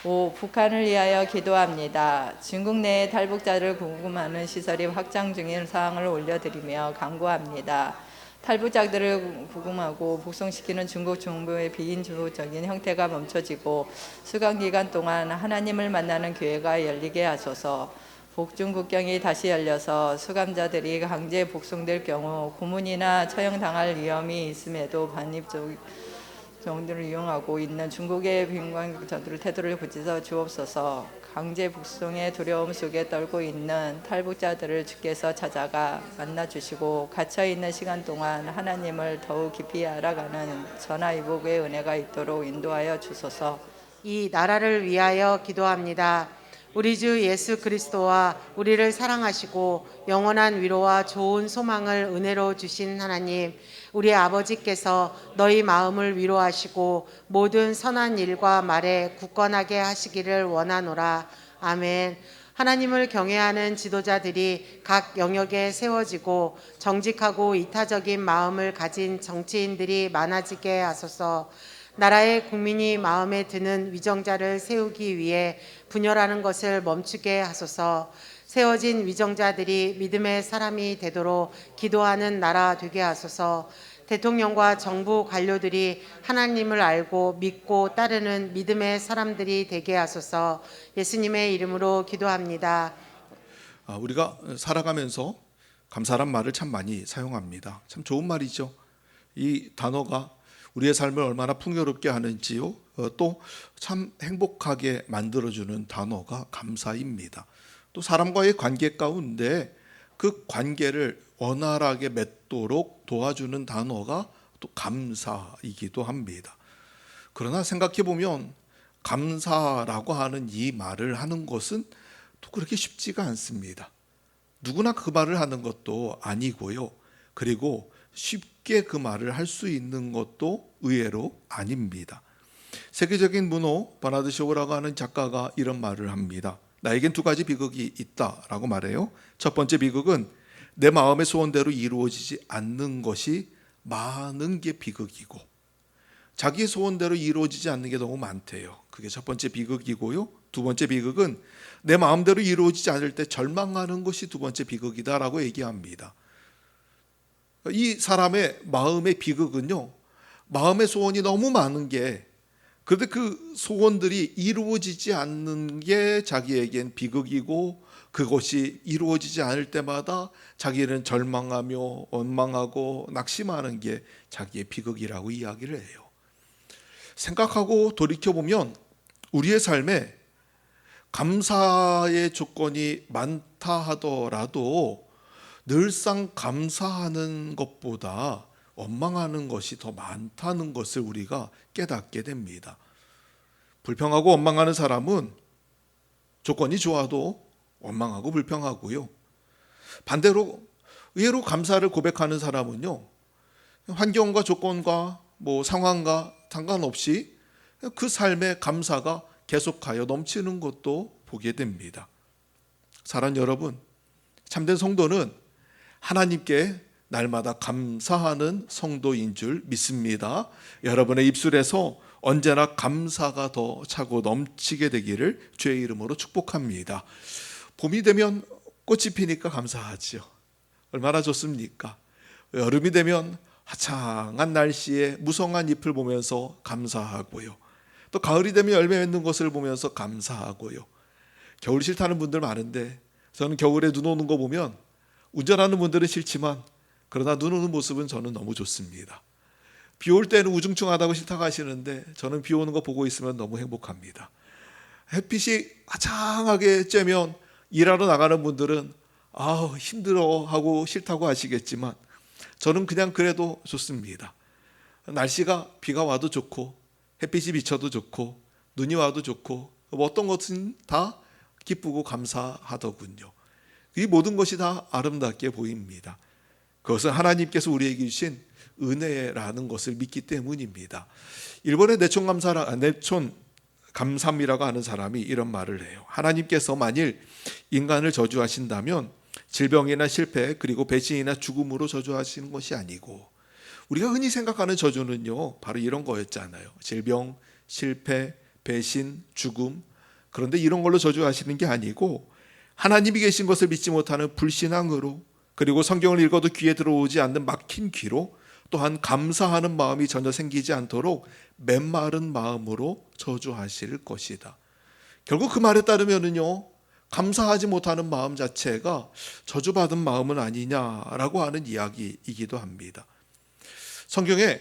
5. 북한을 위하여 기도합니다. 중국 내에 탈북자를 구금하는 시설이 확장 중인 사항을 올려드리며 강구합니다. 탈북자들을 구금하고 북송시키는 중국 정부의 비인주적인 형태가 멈춰지고 수감기간 동안 하나님을 만나는 교회가 열리게 하소서. 북중 국경이 다시 열려서 수감자들이 강제 북송될 경우 고문이나 처형당할 위험이 있음에도 반입적 정들을 이용하고 있는 중국의 빈관자들을 태도를 고치서 주옵소서. 강제 북송의 두려움 속에 떨고 있는 탈북자들을 주께서 찾아가 만나주시고 갇혀있는 시간 동안 하나님을 더욱 깊이 알아가는 전화위복의 은혜가 있도록 인도하여 주소서. 이 나라를 위하여 기도합니다. 우리 주 예수 그리스도와 우리를 사랑하시고 영원한 위로와 좋은 소망을 은혜로 주신 하나님, 우리 아버지께서 너희 마음을 위로하시고 모든 선한 일과 말에 굳건하게 하시기를 원하노라. 아멘. 하나님을 경외하는 지도자들이 각 영역에 세워지고 정직하고 이타적인 마음을 가진 정치인들이 많아지게 하소서. 나라의 국민이 마음에 드는 위정자를 세우기 위해 분열하는 것을 멈추게 하소서. 세워진 위정자들이 믿음의 사람이 되도록 기도하는 나라 되게 하소서. 대통령과 정부 관료들이 하나님을 알고 믿고 따르는 믿음의 사람들이 되게 하소서. 예수님의 이름으로 기도합니다. 우리가 살아가면서 감사란 말을 참 많이 사용합니다. 참 좋은 말이죠. 이 단어가 우리의 삶을 얼마나 풍요롭게 하는지요. 또 참 행복하게 만들어주는 단어가 감사입니다. 또 사람과의 관계 가운데 그 관계를 원활하게 맺도록 도와주는 단어가 또 감사이기도 합니다. 그러나 생각해 보면 감사라고 하는 이 말을 하는 것은 또 그렇게 쉽지가 않습니다. 누구나 그 말을 하는 것도 아니고요. 그리고 쉽게 그 말을 할 수 있는 것도 의외로 아닙니다. 세계적인 문호 버나드 쇼라고 하는 작가가 이런 말을 합니다. 나에겐 두 가지 비극이 있다라고 말해요. 첫 번째 비극은 내 마음의 소원대로 이루어지지 않는 것이 많은 게 비극이고, 자기의 소원대로 이루어지지 않는 게 너무 많대요. 그게 첫 번째 비극이고요. 두 번째 비극은 내 마음대로 이루어지지 않을 때 절망하는 것이 두 번째 비극이다라고 얘기합니다. 이 사람의 마음의 비극은요, 마음의 소원이 너무 많은 게, 그런데 그 소원들이 이루어지지 않는 게 자기에겐 비극이고, 그것이 이루어지지 않을 때마다 자기는 절망하며 원망하고 낙심하는 게 자기의 비극이라고 이야기를 해요. 생각하고 돌이켜보면 우리의 삶에 감사의 조건이 많다 하더라도 늘상 감사하는 것보다 원망하는 것이 더 많다는 것을 우리가 깨닫게 됩니다. 불평하고 원망하는 사람은 조건이 좋아도 원망하고 불평하고요. 반대로 의외로 감사를 고백하는 사람은요, 환경과 조건과 상황과 상관없이 그 삶의 감사가 계속하여 넘치는 것도 보게 됩니다. 사랑하는 여러분, 참된 성도는 하나님께 날마다 감사하는 성도인 줄 믿습니다. 여러분의 입술에서 언제나 감사가 더 차고 넘치게 되기를 주의 이름으로 축복합니다. 봄이 되면 꽃이 피니까 감사하지요. 얼마나 좋습니까? 여름이 되면 화창한 날씨에 무성한 잎을 보면서 감사하고요. 또 가을이 되면 열매 맺는 것을 보면서 감사하고요. 겨울 싫다는 분들 많은데 저는 겨울에 눈 오는 거 보면, 운전하는 분들은 싫지만 그러나 눈 오는 모습은 저는 너무 좋습니다. 비 올 때는 우중충하다고 싫다고 하시는데 저는 비 오는 거 보고 있으면 너무 행복합니다. 햇빛이 화창하게 쬐면 일하러 나가는 분들은 힘들어 하고 싫다고 하시겠지만 저는 그냥 그래도 좋습니다. 날씨가 비가 와도 좋고 햇빛이 비쳐도 좋고 눈이 와도 좋고 어떤 것은 다 기쁘고 감사하더군요. 이 모든 것이 다 아름답게 보입니다. 그것은 하나님께서 우리에게 주신 은혜라는 것을 믿기 때문입니다. 일본의 내촌 감삼이라고 하는 사람이 이런 말을 해요. 하나님께서 만일 인간을 저주하신다면 질병이나 실패 그리고 배신이나 죽음으로 저주하시는 것이 아니고, 우리가 흔히 생각하는 저주는요 바로 이런 거였잖아요. 질병, 실패, 배신, 죽음, 그런데 이런 걸로 저주하시는 게 아니고 하나님이 계신 것을 믿지 못하는 불신앙으로, 그리고 성경을 읽어도 귀에 들어오지 않는 막힌 귀로, 또한 감사하는 마음이 전혀 생기지 않도록 메마른 마음으로 저주하실 것이다. 결국 그 말에 따르면은요, 감사하지 못하는 마음 자체가 저주받은 마음은 아니냐라고 하는 이야기이기도 합니다. 성경에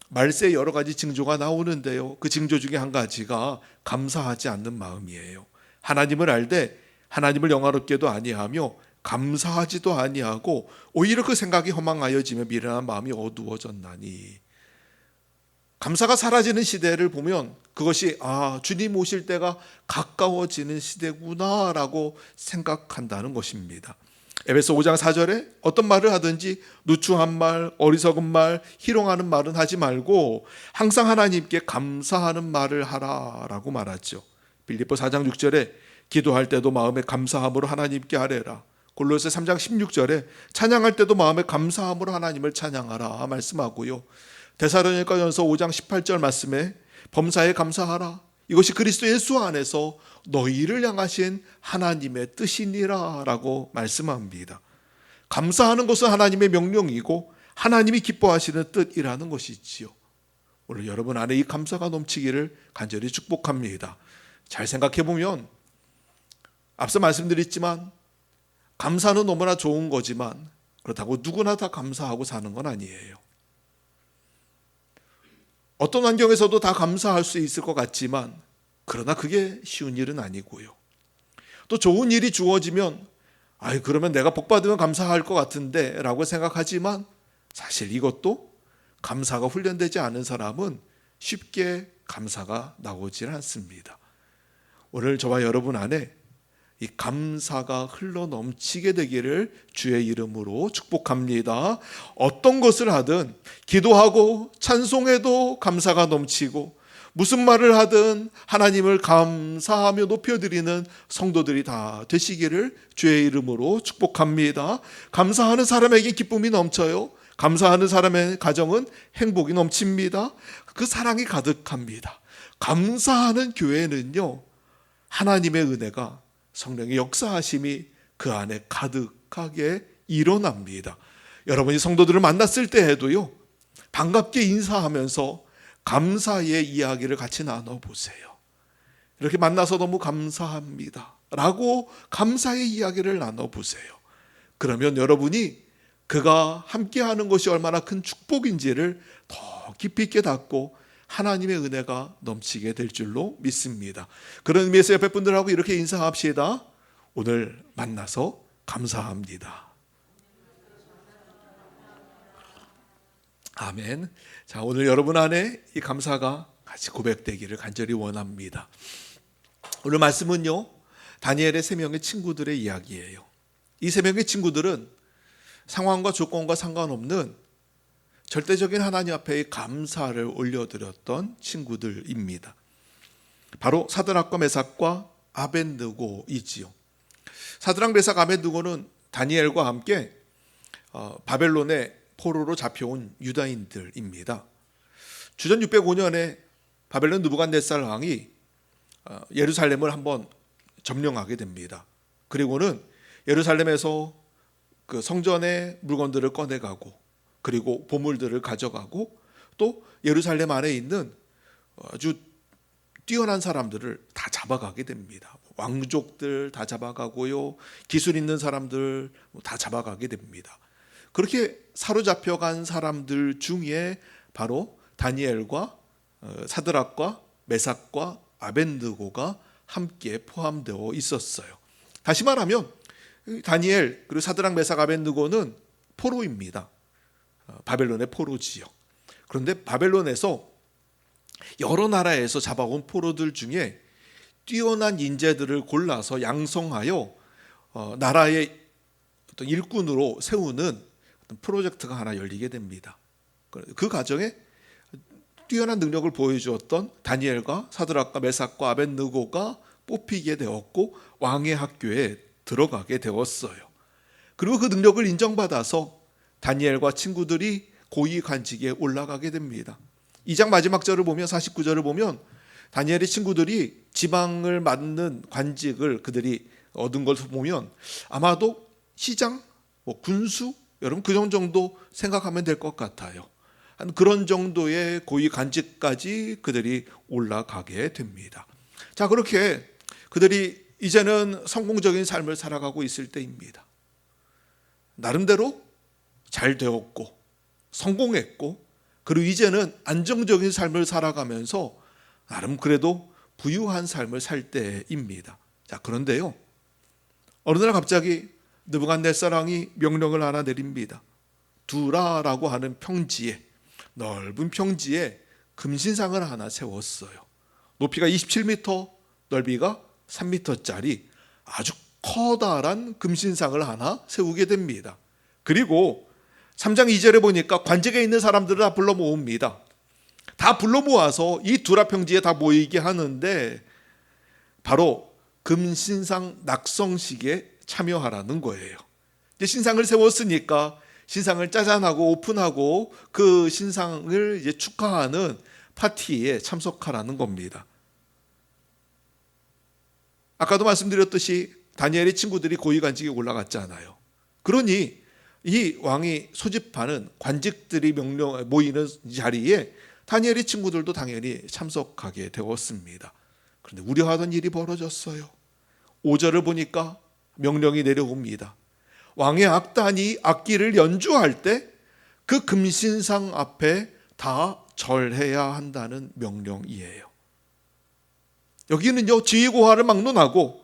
말세의 여러 가지 징조가 나오는데요, 그 징조 중에 한 가지가 감사하지 않는 마음이에요. 하나님을 알되 하나님을 영화롭게도 아니하며 감사하지도 아니하고 오히려 그 생각이 허망하여지며 미련한 마음이 어두워졌나니. 감사가 사라지는 시대를 보면 그것이 주님 오실 때가 가까워지는 시대구나라고 생각한다는 것입니다. 에베소 5장 4절에 어떤 말을 하든지 누추한 말, 어리석은 말, 희롱하는 말은 하지 말고 항상 하나님께 감사하는 말을 하라라고 말하죠. 빌립보 4장 6절에 기도할 때도 마음에 감사함으로 하나님께 아뢰라. 골로새 3장 16절에 찬양할 때도 마음에 감사함으로 하나님을 찬양하라 말씀하고요. 데살로니가전서 5장 18절 말씀에 범사에 감사하라. 이것이 그리스도 예수 안에서 너희를 향하신 하나님의 뜻이니라 라고 말씀합니다. 감사하는 것은 하나님의 명령이고 하나님이 기뻐하시는 뜻이라는 것이지요. 오늘 여러분 안에 이 감사가 넘치기를 간절히 축복합니다. 잘 생각해보면 앞서 말씀드렸지만 감사는 너무나 좋은 거지만 그렇다고 누구나 다 감사하고 사는 건 아니에요. 어떤 환경에서도 다 감사할 수 있을 것 같지만 그러나 그게 쉬운 일은 아니고요. 또 좋은 일이 주어지면 그러면 내가 복 받으면 감사할 것 같은데 라고 생각하지만 사실 이것도 감사가 훈련되지 않은 사람은 쉽게 감사가 나오질 않습니다. 오늘 저와 여러분 안에 이 감사가 흘러 넘치게 되기를 주의 이름으로 축복합니다. 어떤 것을 하든 기도하고 찬송해도 감사가 넘치고 무슨 말을 하든 하나님을 감사하며 높여드리는 성도들이 다 되시기를 주의 이름으로 축복합니다. 감사하는 사람에게 기쁨이 넘쳐요. 감사하는 사람의 가정은 행복이 넘칩니다. 그 사랑이 가득합니다. 감사하는 교회는요, 하나님의 은혜가 성령의 역사하심이 그 안에 가득하게 일어납니다. 여러분이 성도들을 만났을 때에도요, 반갑게 인사하면서 감사의 이야기를 같이 나눠보세요. 이렇게 만나서 너무 감사합니다 라고 감사의 이야기를 나눠보세요. 그러면 여러분이 그가 함께하는 것이 얼마나 큰 축복인지를 더 깊이 깨닫고 하나님의 은혜가 넘치게 될 줄로 믿습니다. 그런 의미에서 옆에 분들하고 이렇게 인사합시다. 오늘 만나서 감사합니다. 아멘. 자, 오늘 여러분 안에 이 감사가 같이 고백되기를 간절히 원합니다. 오늘 말씀은요, 다니엘의 3명의 친구들의 이야기예요. 이 3명의 친구들은 상황과 조건과 상관없는 절대적인 하나님 앞에 감사를 올려드렸던 친구들입니다. 바로 사드락과 메삭과 아벳느고이지요. 사드락, 메삭, 아벳느고는 다니엘과 함께 바벨론의 포로로 잡혀온 유다인들입니다. 주전 605년에 바벨론 느부갓네살 왕이 예루살렘을 한번 점령하게 됩니다. 그리고는 예루살렘에서 그 성전의 물건들을 꺼내가고 그리고 보물들을 가져가고 또 예루살렘 안에 있는 아주 뛰어난 사람들을 다 잡아가게 됩니다. 왕족들 다 잡아가고요, 기술 있는 사람들 다 잡아가게 됩니다. 그렇게 사로잡혀간 사람들 중에 바로 다니엘과 사드락과 메삭과 아벳느고가 함께 포함되어 있었어요. 다시 말하면 다니엘 그리고 사드락, 메삭, 아벳느고는 포로입니다. 바벨론의 포로지요. 그런데 바벨론에서 여러 나라에서 잡아온 포로들 중에 뛰어난 인재들을 골라서 양성하여 나라의 어떤 일꾼으로 세우는 어떤 프로젝트가 하나 열리게 됩니다. 그 과정에 뛰어난 능력을 보여주었던 다니엘과 사드락과 메삭과 아벳느고가 뽑히게 되었고 왕의 학교에 들어가게 되었어요. 그리고 그 능력을 인정받아서 다니엘과 친구들이 고위 관직에 올라가게 됩니다. 2장 마지막 절을 보면 49절을 보면 다니엘의 친구들이 지방을 맡는 관직을 그들이 얻은 것을 보면 아마도 시장, 군수, 여러분 그 정도 생각하면 될 것 같아요. 한 그런 정도의 고위 관직까지 그들이 올라가게 됩니다. 자, 그렇게 그들이 이제는 성공적인 삶을 살아가고 있을 때입니다. 나름대로 잘 되었고 성공했고, 그리고 이제는 안정적인 삶을 살아가면서 나름 그래도 부유한 삶을 살 때입니다. 자, 그런데요, 어느 날 갑자기 느부갓네살왕이 명령을 하나 내립니다. 두라라고 하는 평지에, 넓은 평지에 금신상을 하나 세웠어요. 높이가 27m, 넓이가 3m짜리 아주 커다란 금신상을 하나 세우게 됩니다. 그리고 3장 2절에 보니까 관직에 있는 사람들을 다 불러 모읍니다. 다 불러 모아서 이 두라 평지에 다 모이게 하는데 바로 금신상 낙성식에 참여하라는 거예요. 이제 신상을 세웠으니까 신상을 짜잔하고 오픈하고 그 신상을 이제 축하하는 파티에 참석하라는 겁니다. 아까도 말씀드렸듯이 다니엘의 친구들이 고위관직에 올라갔잖아요. 그러니 이 왕이 소집하는 관직들이 모이는 자리에 다니엘의 친구들도 당연히 참석하게 되었습니다. 그런데 우려하던 일이 벌어졌어요. 5절을 보니까 명령이 내려옵니다. 왕의 악단이 악기를 연주할 때 그 금신상 앞에 다 절해야 한다는 명령이에요. 여기는요, 지위고하를 막론하고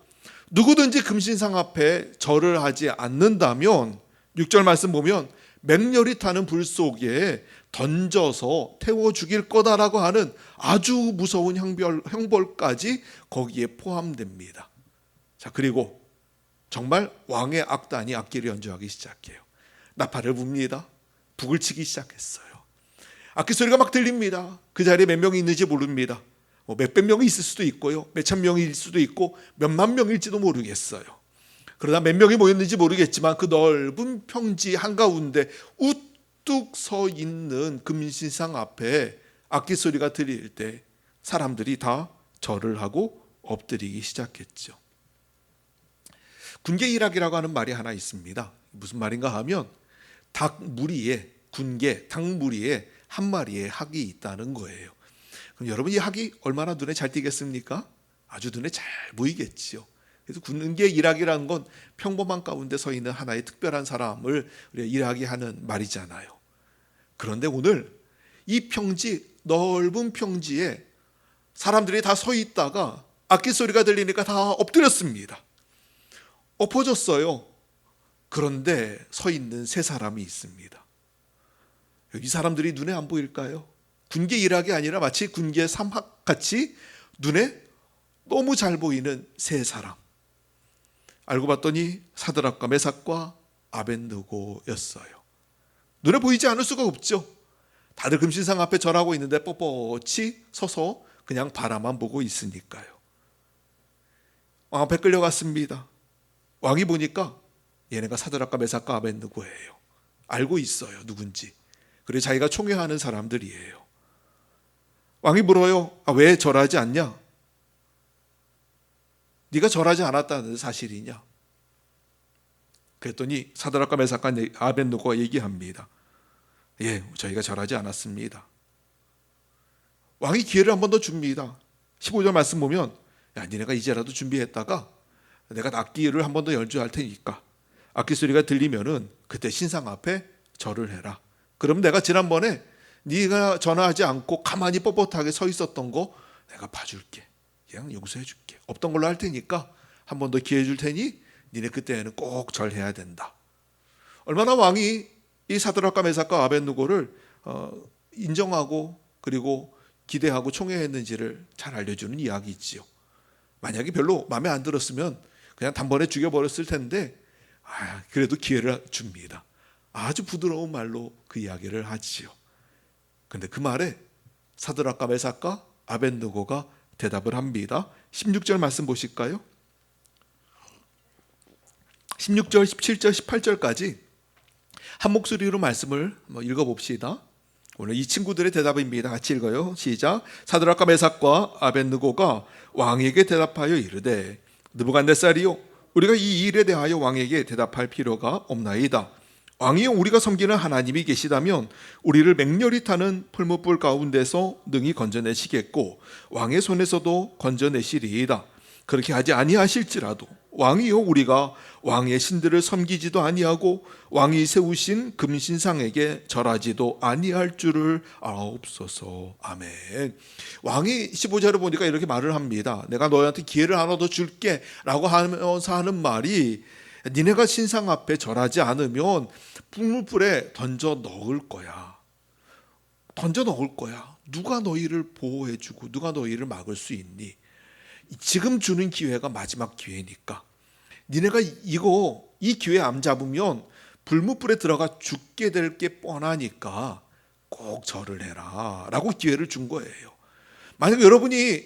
누구든지 금신상 앞에 절을 하지 않는다면 6절 말씀 보면 맹렬히 타는 불 속에 던져서 태워 죽일 거다라고 하는 아주 무서운 형벌까지 거기에 포함됩니다. 자, 그리고 정말 왕의 악단이 악기를 연주하기 시작해요. 나팔을 붑니다. 북을 치기 시작했어요. 악기 소리가 막 들립니다. 그 자리에 몇 명이 있는지 모릅니다. 몇백 명이 있을 수도 있고요, 몇천 명일 수도 있고 몇만 명일지도 모르겠어요. 그러나 몇 명이 모였는지 모르겠지만 그 넓은 평지 한가운데 우뚝 서 있는 금신상 앞에 악기 소리가 들릴 때 사람들이 다 절을 하고 엎드리기 시작했죠. 군계일학이라고 하는 말이 하나 있습니다. 무슨 말인가 하면 닭 무리에, 닭 무리에 한 마리의 학이 있다는 거예요. 그럼 여러분, 이 학이 얼마나 눈에 잘 띄겠습니까? 아주 눈에 잘 보이겠지요. 그래서 군계일학이라는 건 평범한 가운데 서 있는 하나의 특별한 사람을 일학이 하는 말이잖아요. 그런데 오늘 이 평지, 넓은 평지에 사람들이 다 서 있다가 악기 소리가 들리니까 다 엎드렸습니다. 엎어졌어요. 그런데 서 있는 세 사람이 있습니다. 이 사람들이 눈에 안 보일까요? 군계 일학이 아니라 마치 군계 삼학같이 눈에 너무 잘 보이는 세 사람. 알고 봤더니 사드락과 메삭과 아벳느고였어요. 눈에 보이지 않을 수가 없죠. 다들 금신상 앞에 절하고 있는데 뻣뻣이 서서 그냥 바라만 보고 있으니까요. 왕 앞에 끌려갔습니다. 왕이 보니까 얘네가 사드락과 메삭과 아벳느고예요. 알고 있어요, 누군지. 그리고 자기가 총애하는 사람들이에요. 왕이 물어요. 왜 절하지 않냐? 네가 절하지 않았다는 사실이냐? 그랬더니 사드락과 메삭과 아벳느고가 얘기합니다. 예, 저희가 절하지 않았습니다. 왕이 기회를 한 번 더 줍니다. 15절 말씀 보면, 야, 니네가 이제라도 준비했다가 내가 악기를 한 번 더 연주할 테니까 악기 소리가 들리면은 그때 신상 앞에 절을 해라. 그럼 내가 지난번에 네가 전화하지 않고 가만히 뻣뻣하게 서 있었던 거 내가 봐줄게. 그냥 용서해 줄게. 없던 걸로 할 테니까 한 번 더 기회 줄 테니 니네 그때는 꼭 절해야 된다. 얼마나 왕이 이 사드락과 메삭과 아벳느고를 인정하고 그리고 기대하고 총애했는지를 잘 알려주는 이야기지요. 만약에 별로 마음에 안 들었으면 그냥 단번에 죽여버렸을 텐데 그래도 기회를 줍니다. 아주 부드러운 말로 그 이야기를 하지요. 그런데 그 말에 사드락과 메삭과 아벳느고가 대답을 합니다. 16절 말씀 보실까요? 16절, 17절, 18절까지 한 목소리로 말씀을 읽어봅시다. 오늘 이 친구들의 대답입니다. 같이 읽어요. 시작. 사드락과 메삭과 아벳느고가 왕에게 대답하여 이르되 느부갓네살이요, 우리가 이 일에 대하여 왕에게 대답할 필요가 없나이다. 왕이요, 우리가 섬기는 하나님이 계시다면 우리를 맹렬히 타는 풀무불 가운데서 능히 건져내시겠고 왕의 손에서도 건져내시리이다. 그렇게 하지 아니하실지라도 왕이요, 우리가 왕의 신들을 섬기지도 아니하고 왕이 세우신 금신상에게 절하지도 아니할 줄을 아옵소서. 아멘. 왕이 15절을 보니까 이렇게 말을 합니다. 내가 너희한테 기회를 하나 더 줄게 라고 하면서 하는 말이, 니네가 신상 앞에 절하지 않으면 풀무불에 던져 넣을 거야. 던져 넣을 거야. 누가 너희를 보호해주고 누가 너희를 막을 수 있니? 지금 주는 기회가 마지막 기회니까 니네가 이 기회 안 잡으면 불무불에 들어가 죽게 될 게 뻔하니까 꼭 절을 해라 라고 기회를 준 거예요. 만약 여러분이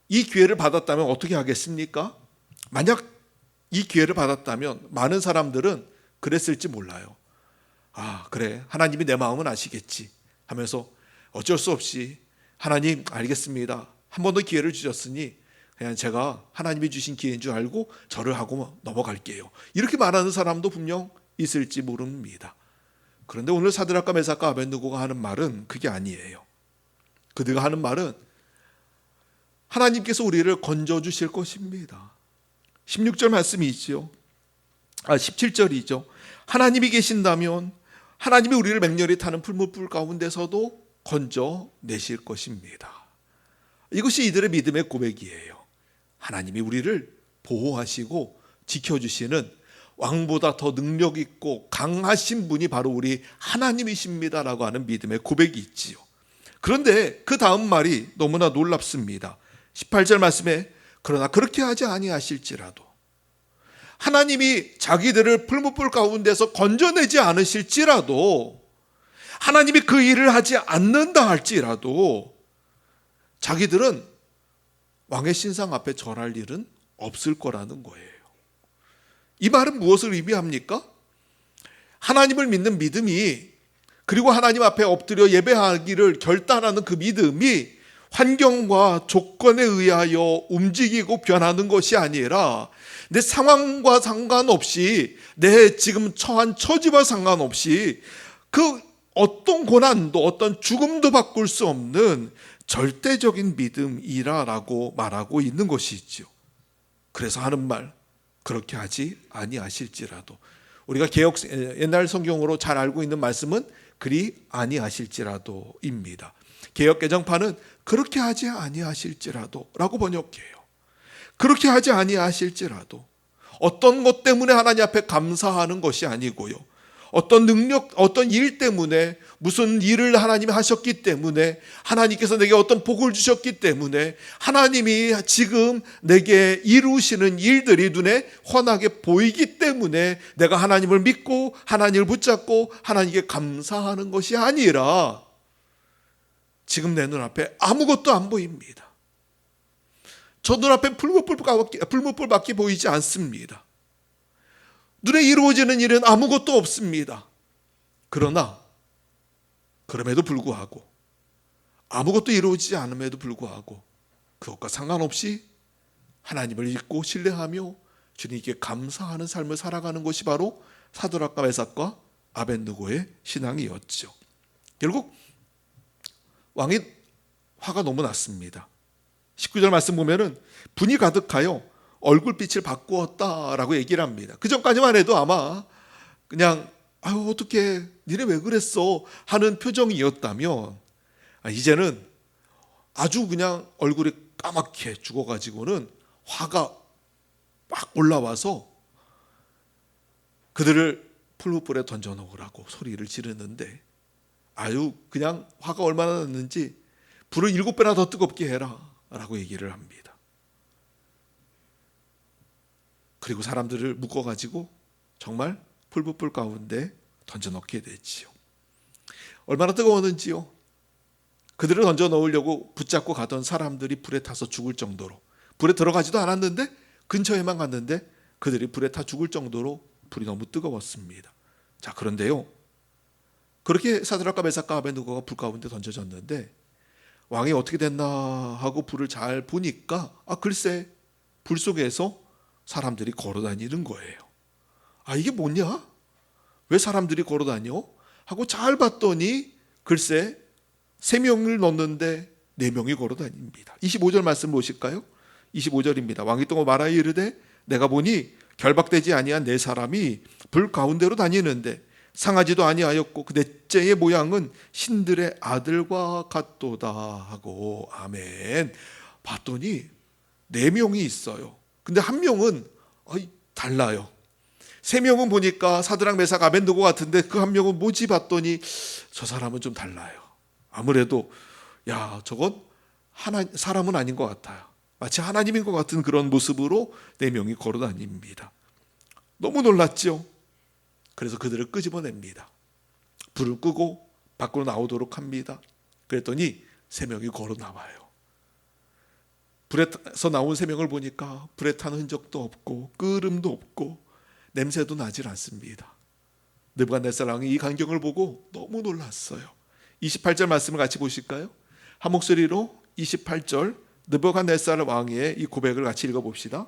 이 기회를 받았다면 어떻게 하겠습니까? 만약 이 기회를 받았다면 많은 사람들은 그랬을지 몰라요. 아, 그래, 하나님이 내 마음은 아시겠지 하면서 어쩔 수 없이 하나님 알겠습니다, 한 번 더 기회를 주셨으니 그냥 제가 하나님이 주신 기회인 줄 알고 절을 하고 넘어갈게요, 이렇게 말하는 사람도 분명 있을지 모릅니다. 그런데 오늘 사드락과 메삭과 아벳느고가 하는 말은 그게 아니에요. 그들가 하는 말은 하나님께서 우리를 건져주실 것입니다. 16절 말씀이죠. 17절이죠. 하나님이 계신다면 하나님이 우리를 맹렬히 타는 풀무불 가운데서도 건져내실 것입니다. 이것이 이들의 믿음의 고백이에요. 하나님이 우리를 보호하시고 지켜주시는 왕보다 더 능력 있고 강하신 분이 바로 우리 하나님이십니다라고 하는 믿음의 고백이 있지요. 그런데 그 다음 말이 너무나 놀랍습니다. 18절 말씀에 그러나 그렇게 하지 아니하실지라도, 하나님이 자기들을 풀무불 가운데서 건져내지 않으실지라도, 하나님이 그 일을 하지 않는다 할지라도 자기들은 왕의 신상 앞에 절할 일은 없을 거라는 거예요. 이 말은 무엇을 의미합니까? 하나님을 믿는 믿음이, 그리고 하나님 앞에 엎드려 예배하기를 결단하는 그 믿음이 환경과 조건에 의하여 움직이고 변하는 것이 아니라 내 상황과 상관없이, 내 지금 처한 처지와 상관없이 그 어떤 고난도 어떤 죽음도 바꿀 수 없는 절대적인 믿음이라고 말하고 있는 것이지요. 그래서 하는 말, 그렇게 하지 아니하실지라도, 우리가 옛날 성경으로 잘 알고 있는 말씀은 그리 아니하실지라도입니다. 개역 개정판은 그렇게 하지 아니하실지라도 라고 번역해요. 그렇게 하지 아니하실지라도, 어떤 것 때문에 하나님 앞에 감사하는 것이 아니고요, 어떤 능력, 어떤 일 때문에, 무슨 일을 하나님이 하셨기 때문에, 하나님께서 내게 어떤 복을 주셨기 때문에, 하나님이 지금 내게 이루시는 일들이 눈에 훤하게 보이기 때문에 내가 하나님을 믿고 하나님을 붙잡고 하나님께 감사하는 것이 아니라, 지금 내 눈앞에 아무것도 안 보입니다. 저 눈앞에 풀무불밖에 보이지 않습니다. 눈에 이루어지는 일은 아무것도 없습니다. 그러나 그럼에도 불구하고, 아무것도 이루어지지 않음에도 불구하고 그것과 상관없이 하나님을 믿고 신뢰하며 주님께 감사하는 삶을 살아가는 것이 바로 사드락과 메삭과 아벳느고의 신앙이었죠. 결국 왕이 화가 너무 났습니다. 19절 말씀 보면은 분이 가득하여 얼굴빛을 바꾸었다라고 얘기를 합니다. 그 전까지만 해도 아마 그냥 아유 어떻게 니네 왜 그랬어 하는 표정이었다면, 이제는 아주 그냥 얼굴이 까맣게 죽어가지고는 화가 막 올라와서 그들을 풀무불에 던져놓으라고 소리를 지르는데, 아유 그냥 화가 얼마나 났는지 불을 7배나 더 뜨겁게 해라 라고 얘기를 합니다. 그리고 사람들을 묶어가지고 정말 풀무불 가운데 던져넣게 되지요. 얼마나 뜨거웠는지요. 그들을 던져넣으려고 붙잡고 가던 사람들이 불에 타서 죽을 정도로, 불에 들어가지도 않았는데 근처에만 갔는데 그들이 불에 타 죽을 정도로 불이 너무 뜨거웠습니다. 자, 그런데요, 그렇게 사드락과 메삭과 아벤느고가 불 가운데 던져졌는데 왕이 어떻게 됐나 하고 불을 잘 보니까 글쎄 불 속에서 사람들이 걸어다니는 거예요. 이게 뭐냐? 왜 사람들이 걸어다녀? 하고 잘 봤더니 글쎄 3명을 넣는데 4명이 걸어다닙니다. 25절 말씀 보실까요? 25절입니다. 왕이 또 말하여 이르되 내가 보니 결박되지 아니한 4사람이 불 가운데로 다니는데 상하지도 아니하였고 그 넷째의 모양은 신들의 아들과 같도다 하고 아멘. 봤더니 4명이 있어요. 근데 한 명은 달라요. 3명은 보니까 사드락 메삭 아벤느고 같은데 그 한 명은 뭐지 봤더니 저 사람은 좀 달라요. 아무래도 저건 사람은 아닌 것 같아요. 마치 하나님인 것 같은 그런 모습으로 4명이 걸어다닙니다. 너무 놀랐죠. 그래서 그들을 끄집어냅니다. 불을 끄고 밖으로 나오도록 합니다. 그랬더니 3명이 걸어 나와요. 불에서 나온 3명을 보니까 불에 탄 흔적도 없고 끓음도 없고 냄새도 나질 않습니다. 느부갓네살 왕이 이 광경을 보고 너무 놀랐어요. 28절 말씀을 같이 보실까요? 한 목소리로 28절 느부갓네살 왕의 이 고백을 같이 읽어봅시다.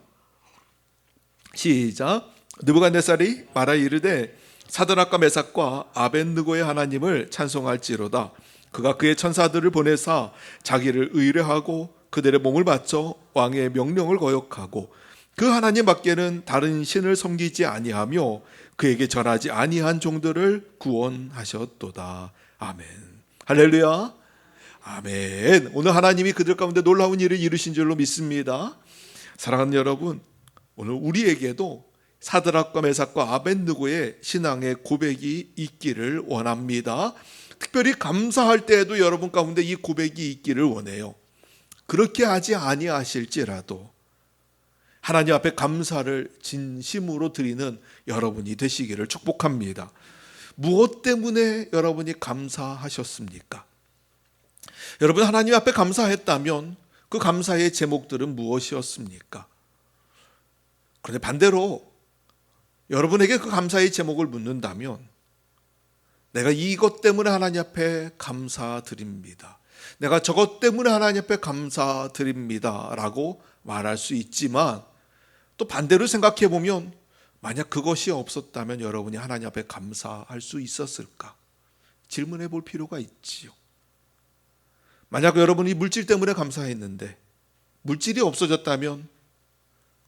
시작. 느부갓네살이 말하여 이르되 사드락과 메삭과 아벤느고의 하나님을 찬송할지로다. 그가 그의 천사들을 보내사 자기를 의뢰하고 그들의 몸을 바쳐 왕의 명령을 거역하고 그 하나님 밖에는 다른 신을 섬기지 아니하며 그에게 절하지 아니한 종들을 구원하셨도다. 아멘. 할렐루야. 아멘. 오늘 하나님이 그들 가운데 놀라운 일을 이루신 줄로 믿습니다. 사랑하는 여러분, 오늘 우리에게도 사드락과 메삭과 아벤느고의 신앙의 고백이 있기를 원합니다. 특별히 감사할 때에도 여러분 가운데 이 고백이 있기를 원해요. 그렇게 하지 아니하실지라도 하나님 앞에 감사를 진심으로 드리는 여러분이 되시기를 축복합니다. 무엇 때문에 여러분이 감사하셨습니까? 여러분 하나님 앞에 감사했다면 그 감사의 제목들은 무엇이었습니까? 그런데 반대로 여러분에게 그 감사의 제목을 묻는다면 내가 이것 때문에 하나님 앞에 감사드립니다. 내가 저것 때문에 하나님 앞에 감사드립니다 라고 말할 수 있지만 또 반대로 생각해 보면 만약 그것이 없었다면 여러분이 하나님 앞에 감사할 수 있었을까? 질문해 볼 필요가 있지요. 만약 여러분이 물질 때문에 감사했는데 물질이 없어졌다면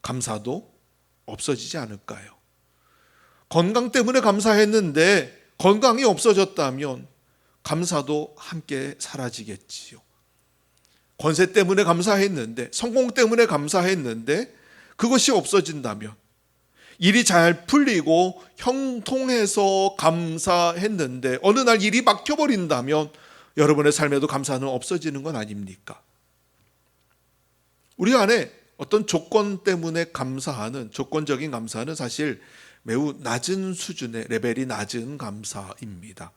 감사도 없어지지 않을까요? 건강 때문에 감사했는데 건강이 없어졌다면 감사도 함께 사라지겠지요. 권세 때문에 감사했는데, 성공 때문에 감사했는데 그것이 없어진다면, 일이 잘 풀리고 형통해서 감사했는데 어느 날 일이 막혀버린다면 여러분의 삶에도 감사는 없어지는 건 아닙니까? 우리 안에 어떤 조건 때문에 감사하는 조건적인 감사는 사실 매우 낮은 수준의 레벨이 낮은 감사입니다.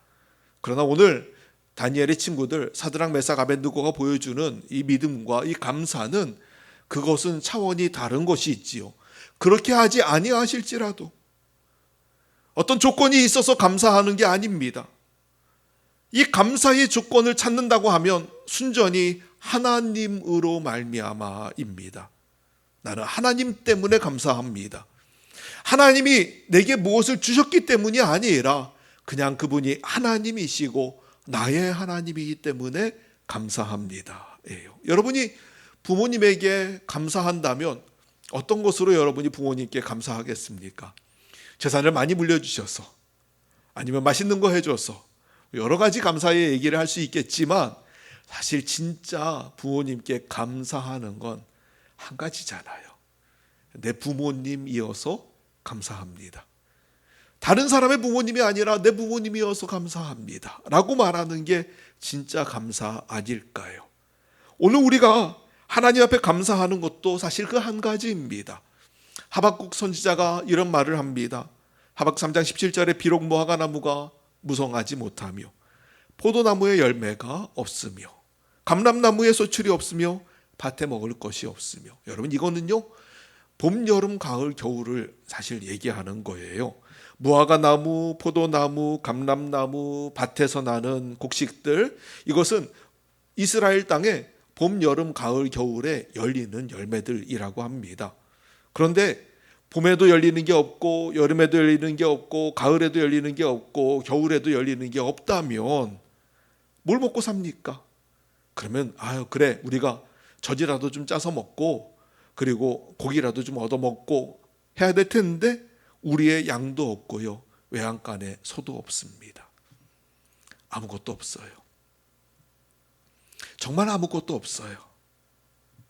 그러나 오늘 다니엘의 친구들 사드락 메삭 아벤느고가 보여주는 이 믿음과 이 감사는 그것은 차원이 다른 것이 있지요. 그렇게 하지 아니하실지라도 어떤 조건이 있어서 감사하는 게 아닙니다. 이 감사의 조건을 찾는다고 하면 순전히 하나님으로 말미암아입니다. 나는 하나님 때문에 감사합니다. 하나님이 내게 무엇을 주셨기 때문이 아니라 그냥 그분이 하나님이시고 나의 하나님이기 때문에 감사합니다. 여러분이 부모님에게 감사한다면 어떤 것으로 여러분이 부모님께 감사하겠습니까? 재산을 많이 물려주셔서, 아니면 맛있는 거 해줘서, 여러 가지 감사의 얘기를 할 수 있겠지만 사실 진짜 부모님께 감사하는 건 한 가지잖아요. 내 부모님이어서 감사합니다. 다른 사람의 부모님이 아니라 내 부모님이어서 감사합니다 라고 말하는 게 진짜 감사 아닐까요? 오늘 우리가 하나님 앞에 감사하는 것도 사실 그 한 가지입니다. 하박국 선지자가 이런 말을 합니다. 하박 3장 17절에 비록 무화과나무가 무성하지 못하며 포도나무에 열매가 없으며 감람나무에 소출이 없으며 밭에 먹을 것이 없으며, 여러분 이거는요 봄, 여름, 가을, 겨울을 사실 얘기하는 거예요. 무화과 나무, 포도나무, 감람나무, 밭에서 나는 곡식들, 이것은 이스라엘 땅에 봄, 여름, 가을, 겨울에 열리는 열매들이라고 합니다. 그런데 봄에도 열리는 게 없고 여름에도 열리는 게 없고 가을에도 열리는 게 없고 겨울에도 열리는 게 없다면 뭘 먹고 삽니까? 그러면 그래, 우리가 젖이라도 좀 짜서 먹고 그리고 고기라도 좀 얻어 먹고 해야 될 텐데 우리의 양도 없고요, 외양간에 소도 없습니다. 아무것도 없어요. 정말 아무것도 없어요.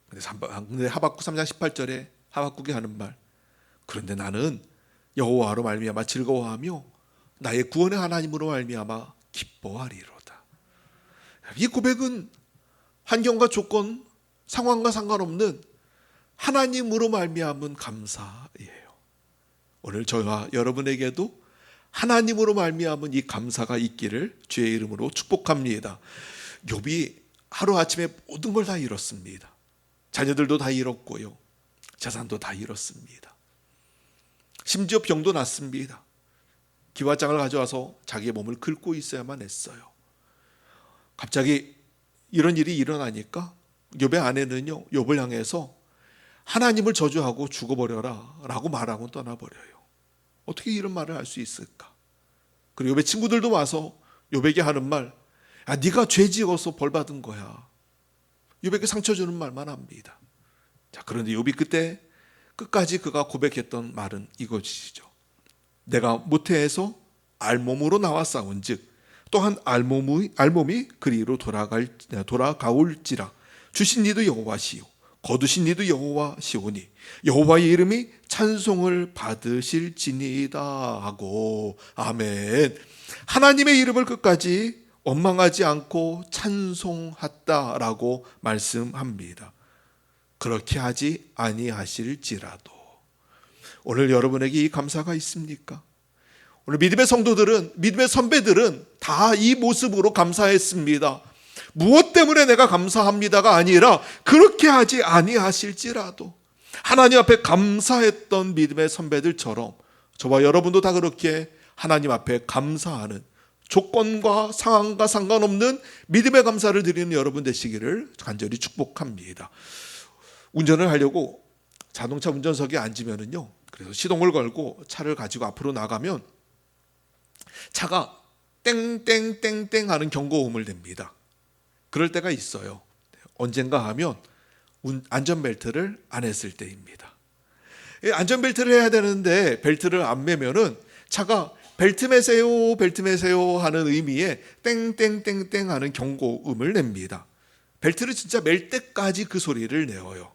근데 하박국 3장 18절에 하박국이 하는 말, 그런데 나는 여호와로 말미암아 즐거워하며 나의 구원의 하나님으로 말미암아 기뻐하리로다. 이 고백은 환경과 조건, 상황과 상관없는 하나님으로 말미암은 감사예요. 오늘 저와 여러분에게도 하나님으로 말미암은 이 감사가 있기를 주의 이름으로 축복합니다. 욥이 하루아침에 모든 걸 다 잃었습니다. 자녀들도 다 잃었고요, 재산도 다 잃었습니다. 심지어 병도 났습니다. 기와장을 가져와서 자기의 몸을 긁고 있어야만 했어요. 갑자기 이런 일이 일어나니까 욥의 아내는요, 욥을 향해서 하나님을 저주하고 죽어버려라 라고 말하고 떠나버려요. 어떻게 이런 말을 할 수 있을까? 그리고 욥의 친구들도 와서 욥에게 하는 말, 네가 죄 지어서 벌 받은 거야. 욥에게 상처 주는 말만 합니다. 자, 그런데 욥이 그때 끝까지 그가 고백했던 말은 이것이죠. 내가 모태에서 알몸으로 나와 싸운즉 또한 알몸이 그리로 돌아가올지라. 주신 이도 여호와시요 거두신 이도 여호와시오니 여호와의 이름이 찬송을 받으실지니이다 하고, 아멘. 하나님의 이름을 끝까지 원망하지 않고 찬송했다라고 말씀합니다. 그렇게 하지 아니하실지라도. 오늘 여러분에게 이 감사가 있습니까? 오늘 믿음의 성도들은, 믿음의 선배들은 다 이 모습으로 감사했습니다. 무엇 때문에 내가 감사합니다가 아니라 그렇게 하지 아니하실지라도. 하나님 앞에 감사했던 믿음의 선배들처럼 저와 여러분도 다 그렇게 하나님 앞에 감사하는, 조건과 상황과 상관없는 믿음의 감사를 드리는 여러분 되시기를 간절히 축복합니다. 운전을 하려고 자동차 운전석에 앉으면은요, 그래서 시동을 걸고 차를 가지고 앞으로 나가면 차가 땡땡땡땡 하는 경고음을 냅니다. 그럴 때가 있어요. 언젠가 하면 안전벨트를 안 했을 때입니다. 안전벨트를 해야 되는데 벨트를 안 매면은 차가 벨트 매세요, 벨트 매세요 하는 의미의 땡땡땡땡 하는 경고음을 냅니다. 벨트를 진짜 맬 때까지 그 소리를 내어요.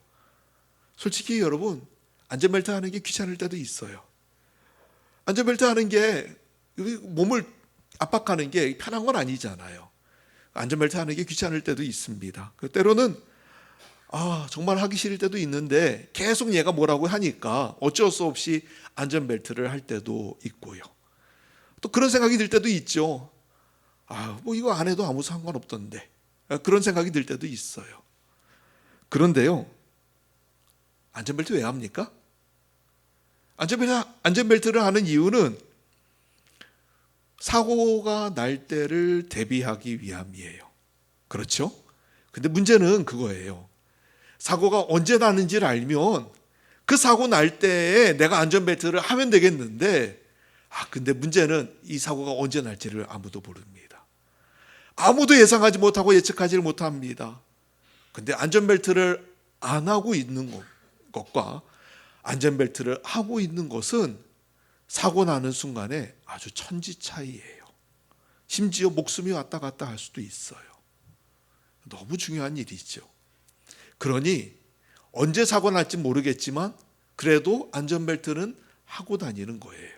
솔직히 여러분, 안전벨트 하는 게 귀찮을 때도 있어요. 안전벨트 하는 게 몸을 압박하는 게 편한 건 아니잖아요. 안전벨트 하는 게 귀찮을 때도 있습니다. 때로는 정말 하기 싫을 때도 있는데 계속 얘가 뭐라고 하니까 어쩔 수 없이 안전벨트를 할 때도 있고요. 또 그런 생각이 들 때도 있죠. 뭐 이거 안 해도 아무 상관없던데. 그런 생각이 들 때도 있어요. 그런데요, 안전벨트 왜 합니까? 안전벨트를 하는 이유는 사고가 날 때를 대비하기 위함이에요. 그렇죠? 근데 문제는 그거예요. 사고가 언제 나는지를 알면 그 사고 날 때에 내가 안전벨트를 하면 되겠는데, 근데 문제는 이 사고가 언제 날지를 아무도 모릅니다. 아무도 예상하지 못하고 예측하지를 못합니다. 근데 안전벨트를 안 하고 있는 것과 안전벨트를 하고 있는 것은 사고 나는 순간에 아주 천지 차이예요. 심지어 목숨이 왔다 갔다 할 수도 있어요. 너무 중요한 일이죠. 그러니 언제 사고 날지 모르겠지만 그래도 안전벨트는 하고 다니는 거예요.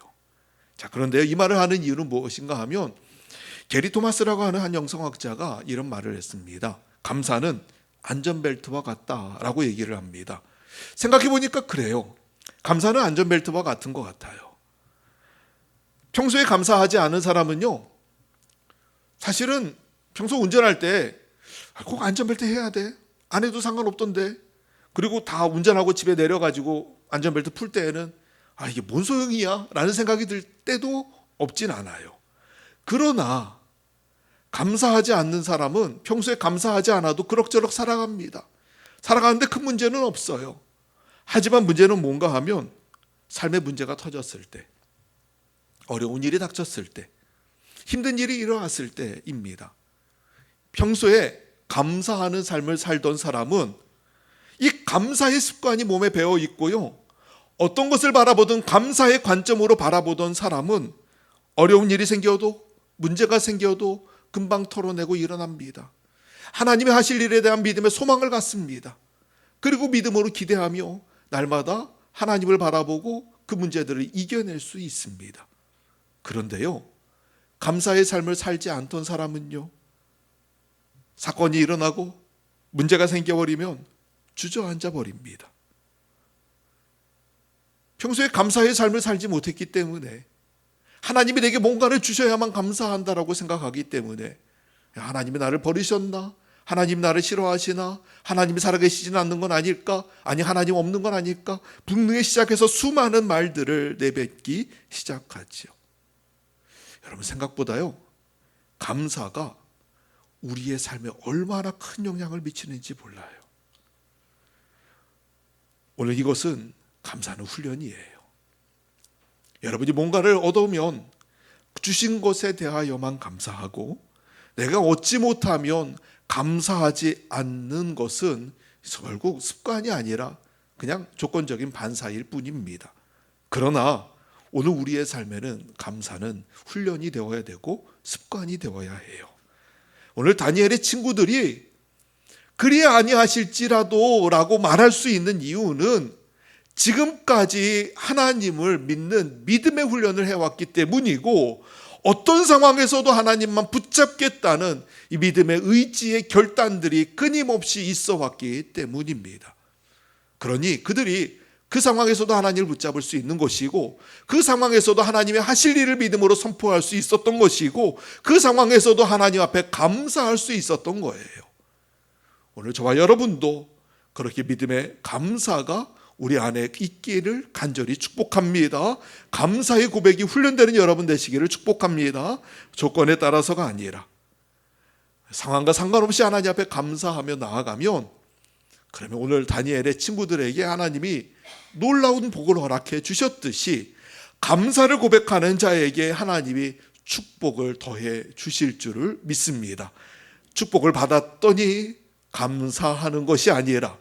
자, 그런데 이 말을 하는 이유는 무엇인가 하면 게리 토마스라고 하는 한 영성학자가 이런 말을 했습니다. 감사는 안전벨트와 같다라고 얘기를 합니다. 생각해 보니까 그래요. 감사는 안전벨트와 같은 것 같아요. 평소에 감사하지 않은 사람은요, 사실은 평소 운전할 때 꼭 안전벨트 해야 돼, 안 해도 상관없던데, 그리고 다 운전하고 집에 내려가지고 안전벨트 풀 때에는 이게 뭔 소용이야? 라는 생각이 들 때도 없진 않아요. 그러나 감사하지 않는 사람은 평소에 감사하지 않아도 그럭저럭 살아갑니다. 살아가는데 큰 문제는 없어요. 하지만 문제는 뭔가 하면 삶의 문제가 터졌을 때, 어려운 일이 닥쳤을 때, 힘든 일이 일어났을 때입니다. 평소에 감사하는 삶을 살던 사람은 이 감사의 습관이 몸에 배어 있고요. 어떤 것을 바라보든 감사의 관점으로 바라보던 사람은 어려운 일이 생겨도 문제가 생겨도 금방 털어내고 일어납니다. 하나님의 하실 일에 대한 믿음의 소망을 갖습니다. 그리고 믿음으로 기대하며 날마다 하나님을 바라보고 그 문제들을 이겨낼 수 있습니다. 그런데요, 감사의 삶을 살지 않던 사람은요, 사건이 일어나고 문제가 생겨버리면 주저앉아 버립니다. 평소에 감사의 삶을 살지 못했기 때문에, 하나님이 내게 뭔가를 주셔야만 감사한다라고 생각하기 때문에, 하나님이 나를 버리셨나? 하나님 나를 싫어하시나? 하나님이 살아계시진 않는 건 아닐까? 아니, 하나님 없는 건 아닐까? 분노에 시작해서 수많은 말들을 내뱉기 시작하지요. 여러분, 생각보다요, 감사가 우리의 삶에 얼마나 큰 영향을 미치는지 몰라요. 오늘 이것은 감사하는 훈련이에요. 여러분이 뭔가를 얻으면 주신 것에 대하여만 감사하고, 내가 얻지 못하면 감사하지 않는 것은 결국 습관이 아니라 그냥 조건적인 반사일 뿐입니다. 그러나 오늘 우리의 삶에는 감사는 훈련이 되어야 되고 습관이 되어야 해요. 오늘 다니엘의 친구들이 그리 아니하실지라도 라고 말할 수 있는 이유는 지금까지 하나님을 믿는 믿음의 훈련을 해왔기 때문이고, 어떤 상황에서도 하나님만 붙잡겠다는 이 믿음의 의지의 결단들이 끊임없이 있어 왔기 때문입니다. 그러니 그들이 그 상황에서도 하나님을 붙잡을 수 있는 것이고, 그 상황에서도 하나님의 하실 일을 믿음으로 선포할 수 있었던 것이고, 그 상황에서도 하나님 앞에 감사할 수 있었던 거예요. 오늘 저와 여러분도 그렇게 믿음의 감사가 우리 안에 있기를 간절히 축복합니다. 감사의 고백이 훈련되는 여러분 되시기를 축복합니다. 조건에 따라서가 아니라 상황과 상관없이 하나님 앞에 감사하며 나아가면, 그러면 오늘 다니엘의 친구들에게 하나님이 놀라운 복을 허락해 주셨듯이 감사를 고백하는 자에게 하나님이 축복을 더해 주실 줄을 믿습니다. 축복을 받았더니 감사하는 것이 아니라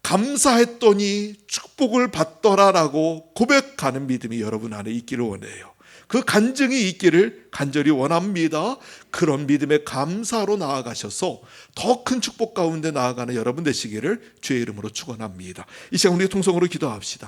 감사했더니 축복을 받더라라고 고백하는 믿음이 여러분 안에 있기를 원해요. 그 간증이 있기를 간절히 원합니다. 그런 믿음의 감사로 나아가셔서 더 큰 축복 가운데 나아가는 여러분 되시기를 주의 이름으로 축원합니다. 이 시간 우리 통성으로 기도합시다.